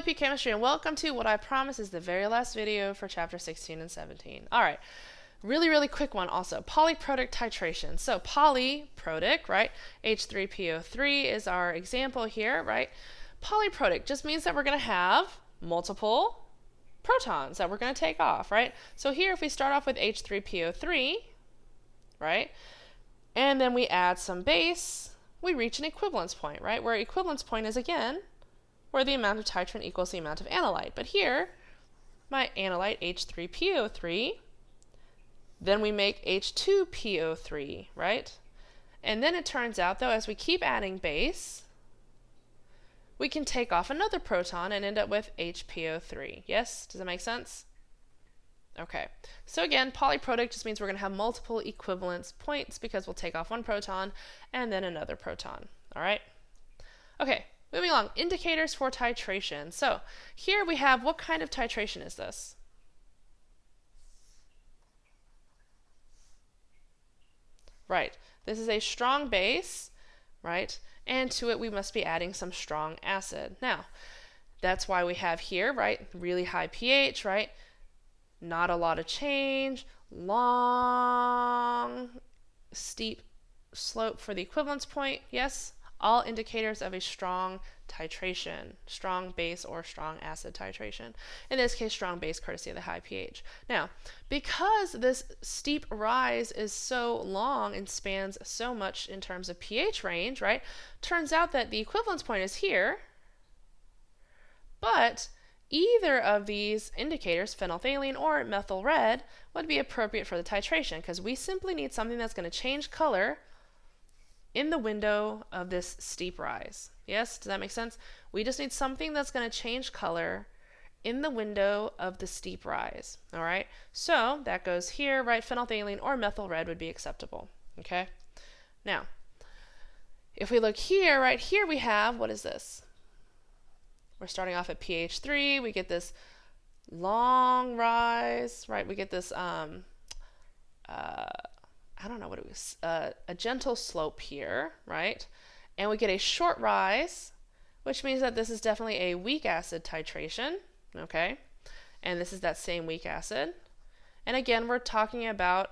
AP Chemistry, and welcome to what I promise is the very last video for chapter 16 and 17. All right, really quick one also, polyprotic titration. So polyprotic, right, H3PO3 is our example here, right? Polyprotic just means that we're going to have multiple protons that we're going to take off, right? So here if we start off with H3PO3, right, and then we add some base, we reach an equivalence point, right? Where equivalence point is, again, where the amount of titrant equals the amount of analyte. But here, my analyte H3PO3, then we make H2PO3, right? And then it turns out, though, as we keep adding base, we can take off another proton and end up with HPO3. Yes? Does that make sense? Okay. So again, polyprotic just means we're going to have multiple equivalence points because we'll take off one proton and then another proton. All right? Okay. Moving along, indicators for titration. So here we have, what kind of titration is this? Right, this is a strong base, right? And to it we must be adding some strong acid. Now, that's why we have here, right, really high pH, right? Not a lot of change, long, steep slope for the equivalence point, yes? All indicators of a strong titration, strong base or strong acid titration. In this case, strong base courtesy of the high pH. Now, because this steep rise is so long and spans so much in terms of pH range, right, turns out that the equivalence point is here, but either of these indicators, phenolphthalein or methyl red, would be appropriate for the titration because we simply need something that's going to change color in the window of this steep rise. Yes, does that make sense? We just need something that's going to change color in the window of the steep rise. All right, so that goes here, right? Phenolphthalein or methyl red would be acceptable. Okay, now if we look here, right here we have, what is this? We're starting off at pH 3, we get this long rise, right? We get this I don't know what it was, a gentle slope here, right? And we get a short rise, which means that this is definitely a weak acid titration, okay? And this is that same weak acid. And again, we're talking about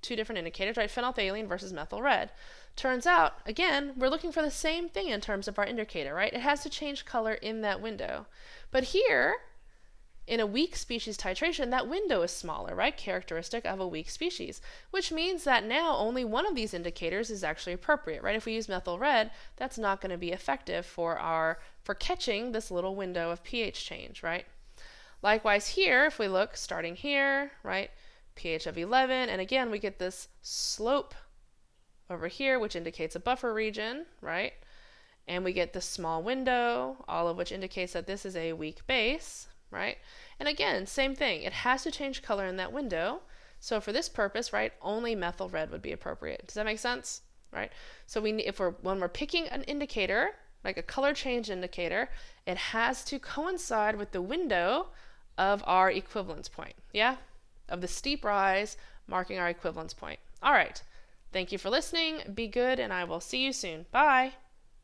two different indicators, right? Phenolphthalein versus methyl red. Turns out, again, we're looking for the same thing in terms of our indicator, right? It has to change color in that window. But here, in a weak species titration, that window is smaller, right? Characteristic of a weak species, which means that now only one of these indicators is actually appropriate, right? If we use methyl red, that's not going to be effective for catching this little window of pH change, right? Likewise here, if we look starting here, right? pH of 11, and again we get this slope over here, which indicates a buffer region, right? And we get this small window, all of which indicates that this is a weak base, right? And again, same thing. It has to change color in that window. So for this purpose, right, only methyl red would be appropriate. Does that make sense? Right? So when we're picking an indicator, like a color change indicator, it has to coincide with the window of our equivalence point. Yeah? Of the steep rise marking our equivalence point. All right. Thank you for listening. Be good, and I will see you soon. Bye.